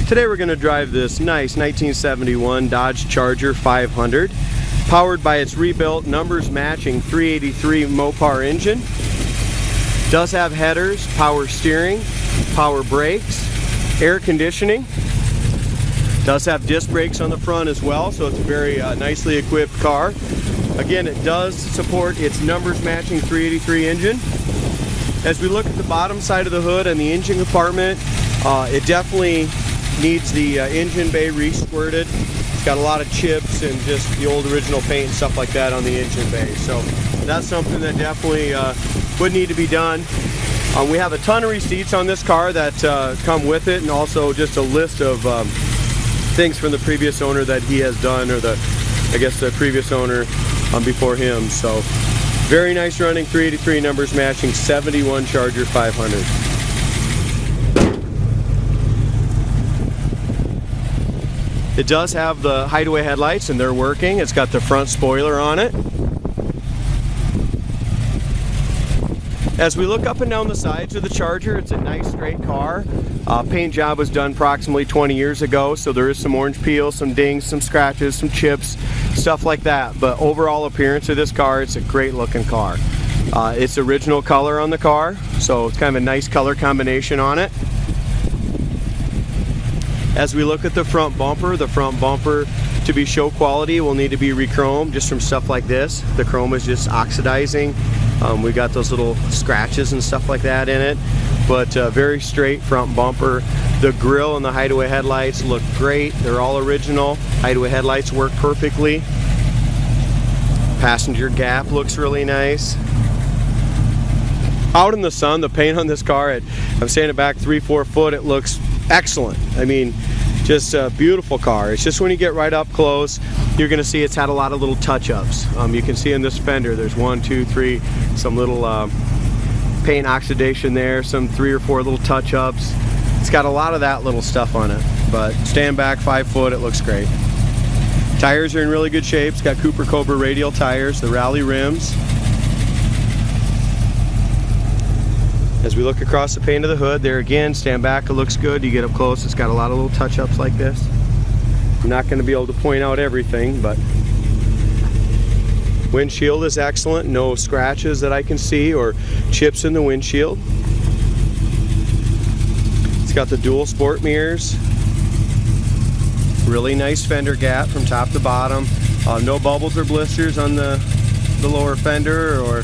Today we're going to drive this nice 1971 Dodge Charger 500, powered by its rebuilt numbers matching 383 Mopar engine. Does have headers, power steering, power brakes, air conditioning. Does have disc brakes on the front as well, so it's a very nicely equipped car. Again, it does support its numbers matching 383 engine. As we look at the bottom side of the hood and the engine compartment, it definitely needs the engine bay re-squirted. It's got a lot of chips and just the old original paint and stuff like that on the engine bay. So that's something that definitely would need to be done. We have a ton of receipts on this car that come with it, and also just a list of things from the previous owner that he has done, or the previous owner before him. So very nice running 383 numbers matching 71 Charger 500. It does have the hideaway headlights, and they're working. It's got the front spoiler on it. As we look up and down the sides of the Charger, it's a nice straight car. Paint job was done approximately 20 years ago, so there is some orange peel, some dings, some scratches, some chips, stuff like that. But overall appearance of this car, it's a great looking car. It's original color on the car, so it's kind of a nice color combination on it. As we look at the front bumper to be show quality will need to be re-chromed just from stuff like this. The chrome is just oxidizing. We got those little scratches and stuff like that in it, but very straight front bumper. The grille and the hideaway headlights look great. They're all original. Hideaway headlights work perfectly. Passenger gap looks really nice. Out in the sun, the paint on this car, I'm standing back 3-4 foot, it looks excellent. I mean, just a beautiful car. It's just when you get right up close, you're going to see it's had a lot of little touch-ups. You can see in this fender, there's 1, 2, 3, some little paint oxidation there, some 3 or 4 little touch-ups. It's got a lot of that little stuff on it, but stand back 5 foot, it looks great. Tires are in really good shape. It's got Cooper Cobra radial tires, the rally rims. As we look across the paint of the hood, there again, stand back, it looks good. You get up close, it's got a lot of little touch-ups like this. I'm not going to be able to point out everything, but windshield is excellent. No scratches that I can see or chips in the windshield. It's got the dual sport mirrors. Really nice fender gap from top to bottom. No bubbles or blisters on the lower fender or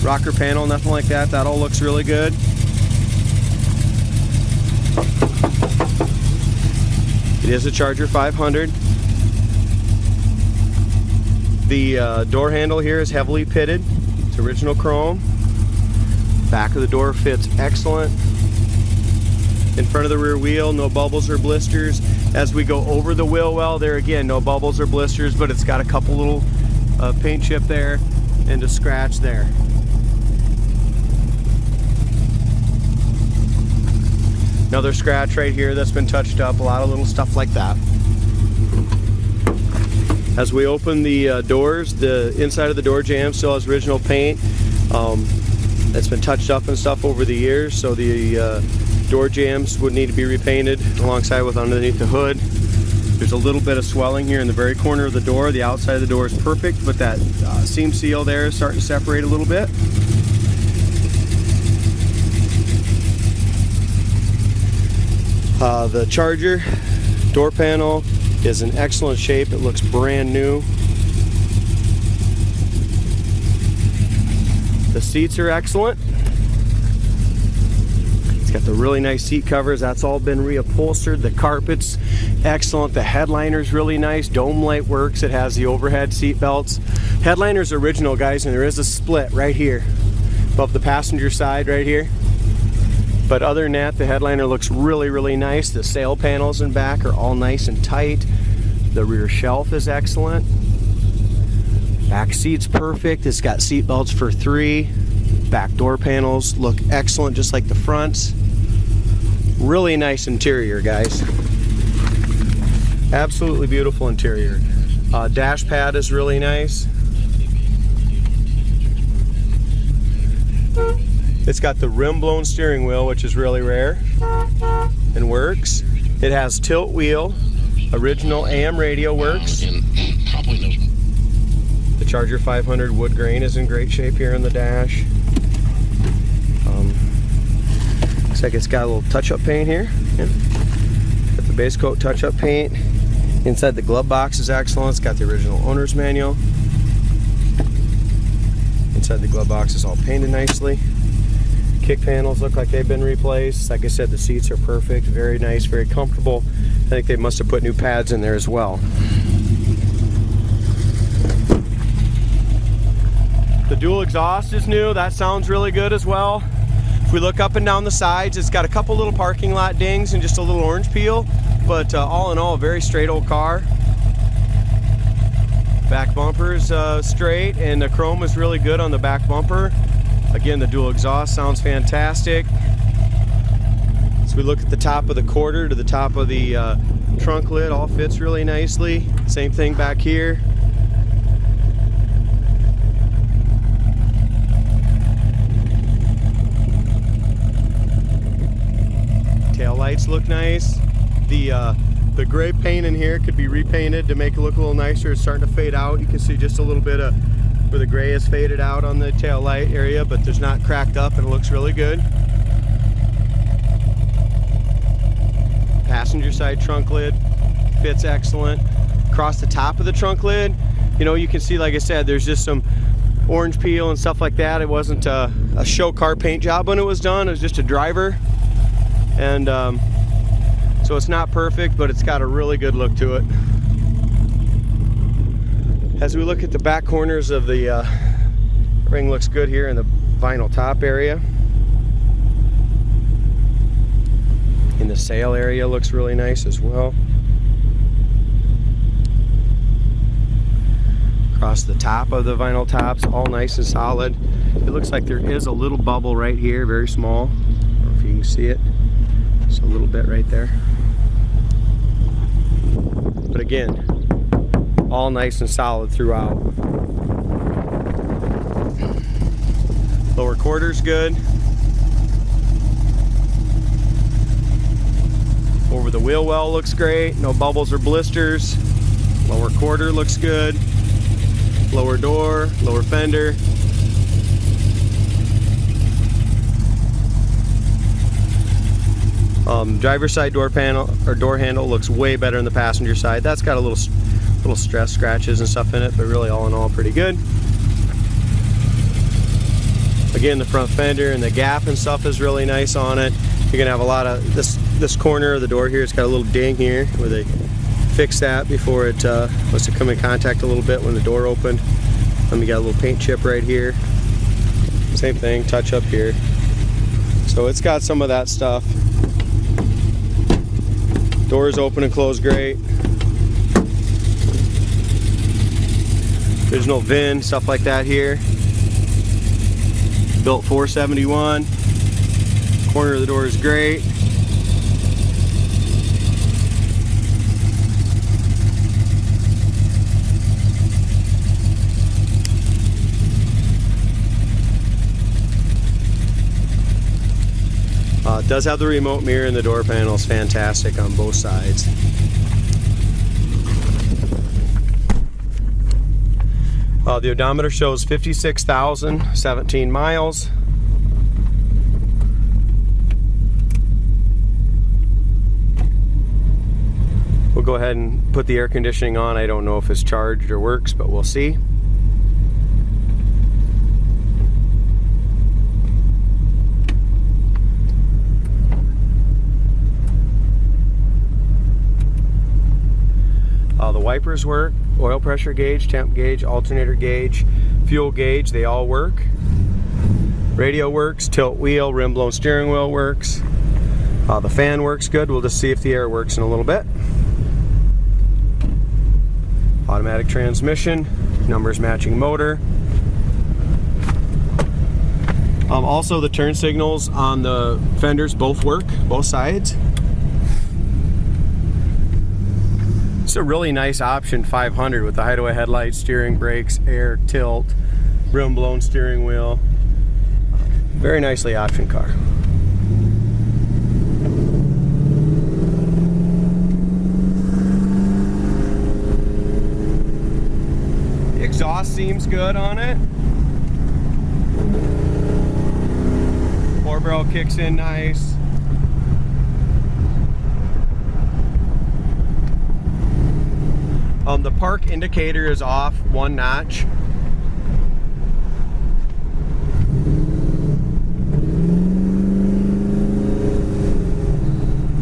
rocker panel, nothing like that. That all looks really good. It is a Charger 500. The door handle here is heavily pitted. It's original chrome. Back of the door fits excellent. In front of the rear wheel, no bubbles or blisters. As we go over the wheel well, there again, no bubbles or blisters, but it's got a couple little paint chip there and a scratch there. Another scratch right here that's been touched up, a lot of little stuff like that. As we open the doors, the inside of the door jamb still has original paint. It's been touched up and stuff over the years, so the door jambs would need to be repainted alongside with underneath the hood. There's a little bit of swelling here in the very corner of the door. The outside of the door is perfect, but that seam seal there is starting to separate a little bit. The Charger door panel is in excellent shape. It looks brand new. The seats are excellent. It's got the really nice seat covers. That's all been reupholstered. The carpet's excellent. The headliner's really nice. Dome light works. It has the overhead seat belts. Headliner's original, guys, and there is a split right here above the passenger side right here. But other than that, the headliner looks really, really nice. The sail panels in back are all nice and tight. The rear shelf is excellent. Back seat's perfect. It's got seat belts for 3. Back door panels look excellent, just like the fronts. Really nice interior, guys. Absolutely beautiful interior. Dash pad is really nice. It's got the rim blown steering wheel, which is really rare and works. It has tilt wheel, original AM radio works. The Charger 500 wood grain is in great shape here in the dash. Looks like it's got a little touch-up paint here. Yeah. Got the base coat touch-up paint. Inside the glove box is excellent. It's got the original owner's manual. Inside the glove box is all painted nicely. Kick panels look like they've been replaced. Like I said, the seats are perfect, very nice, very comfortable. I think they must have put new pads in there as well. The dual exhaust is new. That sounds really good as well. If we look up and down the sides, it's got a couple little parking lot dings and just a little orange peel, but all in all, a very straight old car. Back bumper is straight, and the chrome is really good on the back bumper. Again, the dual exhaust sounds fantastic. So we look at the top of the quarter to the top of the trunk lid, all fits really nicely. Same thing back here. Tail lights look nice. The gray paint in here could be repainted to make it look a little nicer. It's starting to fade out. You can see just a little bit of where the gray is faded out on the tail light area, but there's not cracked up and it looks really good. Passenger side trunk lid fits excellent. Across the top of the trunk lid, you know, you can see, like I said, there's just some orange peel and stuff like that. It wasn't a show car paint job when it was done. It was just a driver. And so it's not perfect, but it's got a really good look to it. As we look at the back corners of the ring, looks good here in the vinyl top area. In the sail area looks really nice as well. Across the top of the vinyl tops, all nice and solid. It looks like there is a little bubble right here, very small. I don't know if you can see it. Just a little bit right there. But again, all nice and solid throughout. Lower quarter's good. Over the wheel well looks great. No bubbles or blisters. Lower quarter looks good. Lower door, lower fender. Driver's side door panel or door handle looks way better than the passenger side. That's got a little stress scratches and stuff in it, but really all in all pretty good. Again, the front fender and the gap and stuff is really nice on it. You're gonna have a lot of this corner of the door here. It's got a little ding here where they fixed that before it was to come in contact a little bit when the door opened. We got a little paint chip right here. Same thing, touch up here. So it's got some of that stuff. Doors open and close great. Original VIN, stuff like that here. Built 471. Corner of the door is great. It does have the remote mirror, and the door panel is fantastic on both sides. The odometer shows 56,017 miles. We'll go ahead and put the air conditioning on. I don't know if it's charged or works, but we'll see. The wipers work, oil pressure gauge, temp gauge, alternator gauge, fuel gauge, they all work. Radio works, tilt wheel, rim blown steering wheel works. The fan works good. We'll just see if the air works in a little bit. Automatic transmission, numbers matching motor. Also the turn signals on the fenders both work, both sides. It's a really nice option 500 with the hideaway headlights, steering, brakes, air, tilt, rim blown steering wheel. Very nicely optioned car. seems good on it. 4-barrel kicks in nice. The park indicator is off 1 notch.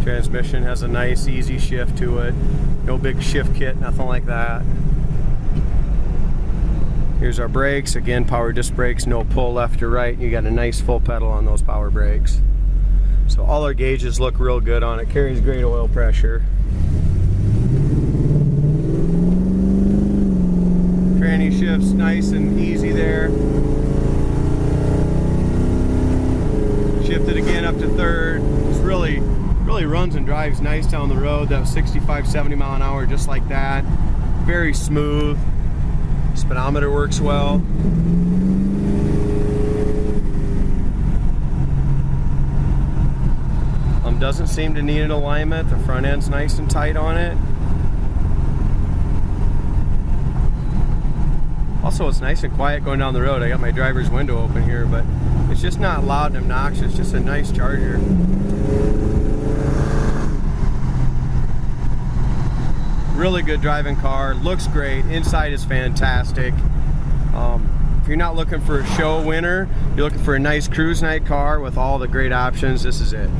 Transmission has a nice easy shift to it. No big shift kit, nothing like that. Here's our brakes. Again, power disc brakes, no pull left or right. You got a nice full pedal on those power brakes. So all our gauges look real good on it. Carries great oil pressure. Tranny shifts nice and easy there. Shifted again up to third. It's really runs and drives nice down the road. That was 65, 70 mile an hour, just like that. Very smooth. Speedometer works well. Doesn't seem to need an alignment. The front end's nice and tight on it. Also, it's nice and quiet going down the road. I got my driver's window open here, but it's just not loud and obnoxious. Just a nice charger. Really good driving car. Looks great. Inside is fantastic. If you're not looking for a show winner, you're looking for a nice cruise night car with all the great options, this is it.